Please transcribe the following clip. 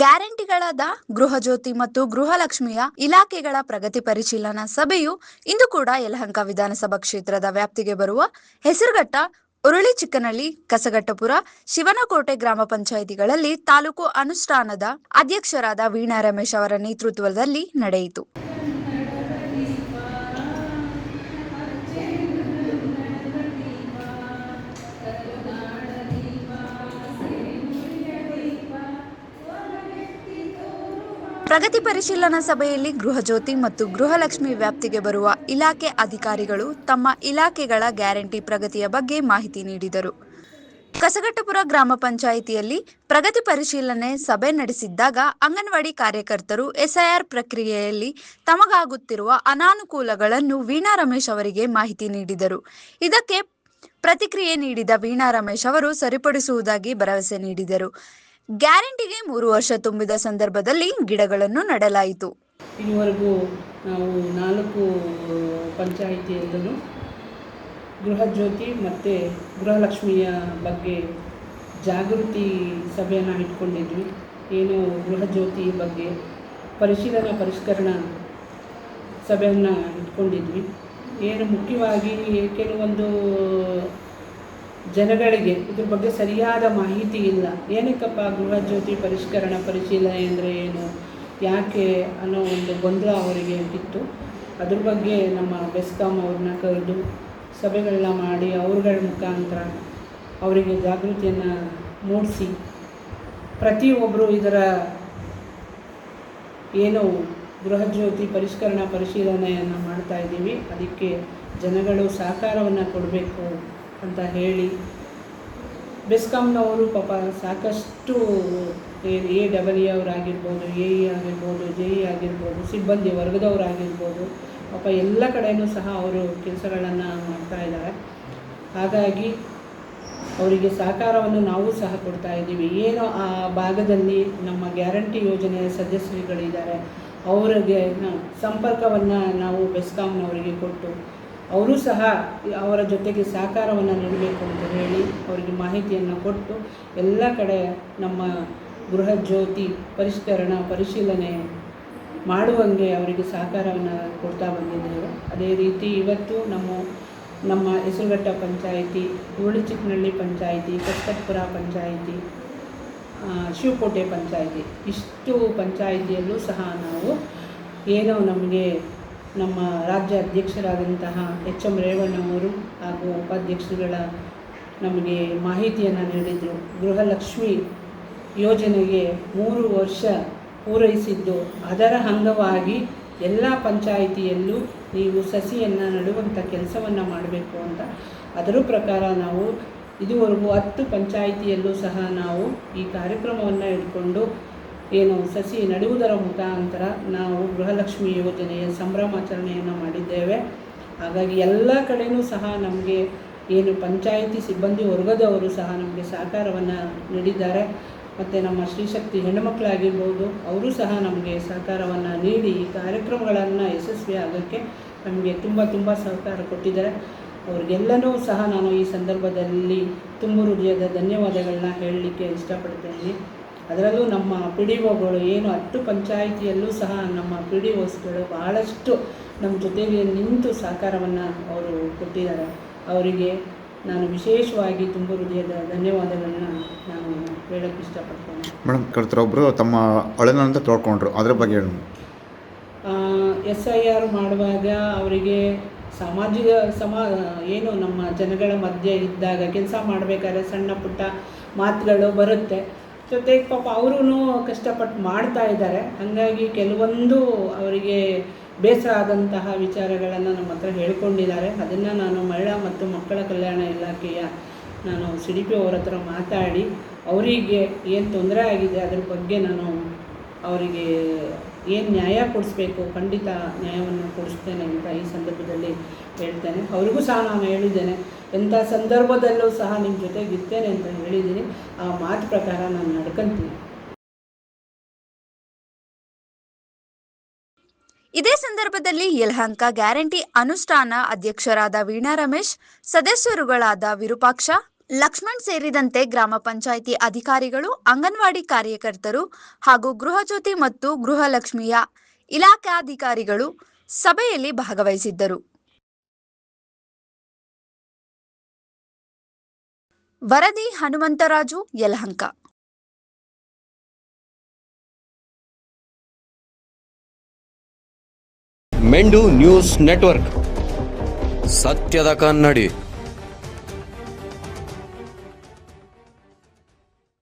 ಗ್ಯಾರಂಟಿಗಳಾದ ಗೃಹಜ್ಯೋತಿ ಮತ್ತು ಗೃಹಲಕ್ಷ್ಮಿಯ ಇಲಾಖೆಗಳ ಪ್ರಗತಿ ಪರಿಶೀಲನಾ ಸಭೆಯು ಇಂದು ಕೂಡ ಯಲಹಂಕ ವಿಧಾನಸಭಾ ಕ್ಷೇತ್ರದ ವ್ಯಾಪ್ತಿಗೆ ಬರುವ ಹೆಸರುಘಟ್ಟ, ಉರುಳಿಚಿಕ್ಕನಹಳ್ಳಿ, ಕಸಗಟ್ಟಪುರ, ಶಿವನಕೋಟೆ ಗ್ರಾಮ ಪಂಚಾಯಿತಿಗಳಲ್ಲಿ ತಾಲೂಕು ಅನುಷ್ಠಾನದ ಅಧ್ಯಕ್ಷರಾದ ವೀಣಾ ರಮೇಶ್ ಅವರ ನೇತೃತ್ವದಲ್ಲಿ ನಡೆಯಿತು. ಪ್ರಗತಿ ಪರಿಶೀಲನಾ ಸಭೆಯಲ್ಲಿ ಗೃಹಜ್ಯೋತಿ ಮತ್ತು ಗೃಹಲಕ್ಷ್ಮಿ ವ್ಯಾಪ್ತಿಗೆ ಬರುವ ಇಲಾಖೆ ಅಧಿಕಾರಿಗಳು ತಮ್ಮ ಇಲಾಖೆಗಳ ಗ್ಯಾರಂಟಿ ಪ್ರಗತಿಯ ಬಗ್ಗೆ ಮಾಹಿತಿ ನೀಡಿದರು. ಕಸಗಟ್ಟಪುರ ಗ್ರಾಮ ಪಂಚಾಯಿತಿಯಲ್ಲಿ ಪ್ರಗತಿ ಪರಿಶೀಲನೆ ಸಭೆ ನಡೆಸಿದ್ದಾಗ ಅಂಗನವಾಡಿ ಕಾರ್ಯಕರ್ತರು ಎಸ್ಐಆರ್ ಪ್ರಕ್ರಿಯೆಯಲ್ಲಿ ತಮಗಾಗುತ್ತಿರುವ ಅನಾನುಕೂಲಗಳನ್ನು ವೀಣಾ ರಮೇಶ್ ಅವರಿಗೆ ಮಾಹಿತಿ ನೀಡಿದರು. ಇದಕ್ಕೆ ಪ್ರತಿಕ್ರಿಯೆ ನೀಡಿದ ವೀಣಾ ರಮೇಶ್ ಅವರು ಸರಿಪಡಿಸುವುದಾಗಿ ಭರವಸೆ ನೀಡಿದರು. ಗ್ಯಾರಂಟಿಗೆ 3 ವರ್ಷ ತುಂಬಿದ ಸಂದರ್ಭದಲ್ಲಿ ಗಿಡಗಳನ್ನು ನೆಡಲಾಯಿತು. ಇದುವರೆಗೂ ನಾವು 4 ಪಂಚಾಯಿತಿಯಲ್ಲೂ ಗೃಹಜ್ಯೋತಿ ಮತ್ತು ಗೃಹಲಕ್ಷ್ಮಿಯ ಬಗ್ಗೆ ಜಾಗೃತಿ ಸಭೆಯನ್ನು ಇಟ್ಕೊಂಡಿದ್ವಿ. ಏನು ಗೃಹಜ್ಯೋತಿ ಬಗ್ಗೆ ಪರಿಷ್ಕರಣಾ ಸಭೆಯನ್ನು ಇಟ್ಕೊಂಡಿದ್ವಿ. ಏನು ಮುಖ್ಯವಾಗಿ ಕೆಲವೊಂದು ಜನಗಳಿಗೆ ಇದ್ರ ಬಗ್ಗೆ ಸರಿಯಾದ ಮಾಹಿತಿ ಇಲ್ಲ. ಏನಕ್ಕಪ್ಪ ಗೃಹಜ್ಯೋತಿ ಪರಿಶೀಲನೆ ಅಂದರೆ ಏನು, ಯಾಕೆ ಅನ್ನೋ ಒಂದು ಗೊಂದಲ ಅವರಿಗೆ ಇತ್ತು. ಅದ್ರ ಬಗ್ಗೆ ನಮ್ಮ ಬೆಸ್ಕಾಂ ಅವ್ರನ್ನ ಕರೆದು ಸಭೆಗಳನ್ನ ಮಾಡಿ ಅವ್ರಗಳ ಮುಖಾಂತರ ಅವರಿಗೆ ಜಾಗೃತಿಯನ್ನು ಮೂಡಿಸಿ ಪ್ರತಿಯೊಬ್ಬರು ಇದರ ಏನು ಗೃಹಜ್ಯೋತಿ ಪರಿಶೀಲನೆಯನ್ನು ಮಾಡ್ತಾಯಿದ್ದೀವಿ, ಅದಕ್ಕೆ ಜನಗಳು ಸಹಕಾರವನ್ನು ಕೊಡಬೇಕು ಅಂತ ಹೇಳಿ ಬೆಸ್ಕಾಂನವರು ಪಾಪ ಸಾಕಷ್ಟು AEE ಅವರಾಗಿರ್ಬೋದು, AE ಆಗಿರ್ಬೋದು, JE ಆಗಿರ್ಬೋದು, ಸಿಬ್ಬಂದಿ ವರ್ಗದವರಾಗಿರ್ಬೋದು, ಪಾಪ ಎಲ್ಲ ಕಡೆಯೂ ಸಹ ಅವರು ಕೆಲಸಗಳನ್ನು ಮಾಡ್ತಾಯಿದ್ದಾರೆ. ಹಾಗಾಗಿ ಅವರಿಗೆ ಸಹಕಾರವನ್ನು ನಾವು ಸಹ ಕೊಡ್ತಾಯಿದ್ದೀವಿ. ಏನು ಆ ಭಾಗದಲ್ಲಿ ನಮ್ಮ ಗ್ಯಾರಂಟಿ ಯೋಜನೆಯ ಸದಸ್ಯರುಗಳಿದ್ದಾರೆ, ಅವರಿಗೆ ಸಂಪರ್ಕವನ್ನು ನಾವು ಬೆಸ್ಕಾಂನವರಿಗೆ ಕೊಟ್ಟು ಅವರು ಸಹ ಅವರ ಜೊತೆಗೆ ಸಹಕಾರವನ್ನು ನೀಡಬೇಕು ಅಂತ ಹೇಳಿ ಅವರಿಗೆ ಮಾಹಿತಿಯನ್ನು ಕೊಟ್ಟು ಎಲ್ಲ ಕಡೆ ನಮ್ಮ ಗೃಹಜ್ಯೋತಿ ಪರಿಶೀಲನೆ ಮಾಡುವಂಗೆ ಅವರಿಗೆ ಸಹಕಾರವನ್ನು ಕೊಡ್ತಾ ಬಂದಿದ್ದೇವೆ. ಅದೇ ರೀತಿ ಇವತ್ತು ನಮ್ಮ ಹೆಸರುಘಟ್ಟ ಪಂಚಾಯಿತಿ, ಉರುಳಿಚಿಕ್ಕನಹಳ್ಳಿ ಪಂಚಾಯಿತಿ, ಕಸಗಟ್ಟಪುರ ಪಂಚಾಯಿತಿ, ಶಿವಕೋಟೆ ಪಂಚಾಯಿತಿ, ಇಷ್ಟು ಪಂಚಾಯಿತಿಯಲ್ಲೂ ಸಹ ನಾವು ಏನೋ ನಮಗೆ ನಮ್ಮ ರಾಜ್ಯ ಅಧ್ಯಕ್ಷರಾದಂತಹ HM ರೇವಣ್ಣವರು ಹಾಗೂ ಉಪಾಧ್ಯಕ್ಷರುಗಳ ನಮಗೆ ಮಾಹಿತಿಯನ್ನು ನೀಡಿದರು. ಗೃಹಲಕ್ಷ್ಮಿ ಯೋಜನೆಗೆ 3 ವರ್ಷ ಪೂರೈಸಿದ್ದು, ಅದರ ಅಂಗವಾಗಿ ಎಲ್ಲ ಪಂಚಾಯಿತಿಯಲ್ಲೂ ನೀವು ಸಸಿಯನ್ನು ನೆಡುವಂಥ ಕೆಲಸವನ್ನು ಮಾಡಬೇಕು ಅಂತ. ಅದರ ಪ್ರಕಾರ ನಾವು ಇದುವರೆಗೂ 10 ಪಂಚಾಯಿತಿಯಲ್ಲೂ ಸಹ ನಾವು ಈ ಕಾರ್ಯಕ್ರಮವನ್ನು ಇಟ್ಕೊಂಡು ಏನು ಸಸಿ ನೆಡುವುದರ ಮುಖಾಂತರ ನಾವು ಗೃಹಲಕ್ಷ್ಮಿ ಯೋಜನೆಯ ಸಂಭ್ರಮಾಚರಣೆಯನ್ನು ಮಾಡಿದ್ದೇವೆ. ಹಾಗಾಗಿ ಎಲ್ಲ ಕಡೆಯೂ ಸಹ ನಮಗೆ ಏನು ಪಂಚಾಯಿತಿ ಸಿಬ್ಬಂದಿ ವರ್ಗದವರು ಸಹ ನಮಗೆ ಸಹಕಾರವನ್ನು ನೀಡಿದ್ದಾರೆ. ಮತ್ತು ನಮ್ಮ ಶ್ರೀಶಕ್ತಿ ಹೆಣ್ಣುಮಕ್ಕಳಾಗಿರ್ಬೋದು, ಅವರು ಸಹ ನಮಗೆ ಸಹಕಾರವನ್ನು ನೀಡಿ ಈ ಕಾರ್ಯಕ್ರಮಗಳನ್ನು ಯಶಸ್ವಿ ಆಗೋಕ್ಕೆ ನಮಗೆ ತುಂಬ ಸಹಕಾರ ಕೊಟ್ಟಿದ್ದಾರೆ. ಅವ್ರಿಗೆಲ್ಲನೂ ಸಹ ನಾನು ಈ ಸಂದರ್ಭದಲ್ಲಿ ತುಂಬ ಹೃದಯದ ಧನ್ಯವಾದಗಳನ್ನ ಹೇಳಲಿಕ್ಕೆ ಇಷ್ಟಪಡ್ತೇನೆ. ಅದರಲ್ಲೂ ನಮ್ಮ PDOಗಳು ಏನು 10 ಪಂಚಾಯಿತಿಯಲ್ಲೂ ಸಹ ನಮ್ಮ PDOಸ್ಗಳು ಭಾಳಷ್ಟು ನಮ್ಮ ಜೊತೆಗೆ ನಿಂತು ಸಹಕಾರವನ್ನು ಅವರು ಕೊಟ್ಟಿದ್ದಾರೆ. ಅವರಿಗೆ ನಾನು ವಿಶೇಷವಾಗಿ ತುಂಬ ಹೃದಯದ ಧನ್ಯವಾದಗಳನ್ನ ನಾನು ಹೇಳೋಕ್ಕೆ ಇಷ್ಟಪಡ್ತೇನೆ. ಮೇಡಮ್, ಕರ್ತರೊಬ್ಬರು ತಮ್ಮ ಅಳನಂತ ತೋಡ್ಕೊಂಡ್ರು, ಅದರ ಬಗ್ಗೆ ಹೇಳಿ. SIR ಮಾಡುವಾಗ ಅವರಿಗೆ ಏನು ನಮ್ಮ ಜನಗಳ ಮಧ್ಯೆ ಇದ್ದಾಗ ಕೆಲಸ ಮಾಡಬೇಕಾದ್ರೆ ಸಣ್ಣ ಪುಟ್ಟ ಮಾತುಗಳು ಬರುತ್ತೆ. ಜೊತೆಗೆ ಪಾಪ ಅವರೂ ಕಷ್ಟಪಟ್ಟು ಮಾಡ್ತಾ ಇದ್ದಾರೆ. ಹಾಗಾಗಿ ಕೆಲವೊಂದು ಅವರಿಗೆ ಬೇಸರ ಆದಂತಹ ವಿಚಾರಗಳನ್ನು ನಮ್ಮ ಹತ್ರ ಹೇಳ್ಕೊಂಡಿದ್ದಾರೆ. ಅದನ್ನು ನಾನು ಮಹಿಳಾ ಮತ್ತು ಮಕ್ಕಳ ಕಲ್ಯಾಣ ಇಲಾಖೆಯ ನಾನು CDPO ಅವರ ಹತ್ರ ಮಾತಾಡಿ ಅವರಿಗೆ ಏನು ತೊಂದರೆ ಆಗಿದೆ ಅದ್ರ ಬಗ್ಗೆ ನಾನು ಅವರಿಗೆ ಏನು ನ್ಯಾಯ ಕೊಡಿಸ್ಬೇಕು, ಖಂಡಿತ ನ್ಯಾಯವನ್ನು ಕೊಡಿಸ್ತೇನೆ ಅಂತ ಈ ಸಂದರ್ಭದಲ್ಲಿ ಹೇಳ್ತೇನೆ. ಅವ್ರಿಗೂ ಸಹ ನಾನು ಹೇಳಿದ್ದೇನೆ, ಎಂಥ ಸಂದರ್ಭದಲ್ಲೂ ಸಹ ನಿಮ್ಮ ಜೊತೆಗೆ ಇರ್ತೇನೆ ಅಂತ ಹೇಳಿದ್ದೀನಿ. ಆ ಮಾತು ಪ್ರಕಾರ ನಾನು ನಡ್ಕೊಂತೀನಿ. ಇದೇ ಸಂದರ್ಭದಲ್ಲಿ ಯಲಹಂಕ ಗ್ಯಾರಂಟಿ ಅನುಷ್ಠಾನ ಅಧ್ಯಕ್ಷರಾದ ವೀಣಾ ರಮೇಶ್, ಸದಸ್ಯರುಗಳಾದ ವಿರೂಪಾಕ್ಷ, ಲಕ್ಷ್ಮಣ್ ಸೇರಿದಂತೆ ಗ್ರಾಮ ಪಂಚಾಯಿತಿ ಅಧಿಕಾರಿಗಳು, ಅಂಗನವಾಡಿ ಕಾರ್ಯಕರ್ತರು ಹಾಗೂ ಗೃಹಜ್ಯೋತಿ ಮತ್ತು ಗೃಹಲಕ್ಷ್ಮಿಯ ಇಲಾಖಾಧಿಕಾರಿಗಳು ಸಭೆಯಲ್ಲಿ ಭಾಗವಹಿಸಿದ್ದರು. ವರದಿ ಹನುಮಂತರಾಜು, ಯಲಹಂಕ. ಮೆಂಡು ನ್ಯೂಸ್ ನೆಟ್ವರ್ಕ್, ಸತ್ಯದ ಕನ್ನಡಿ.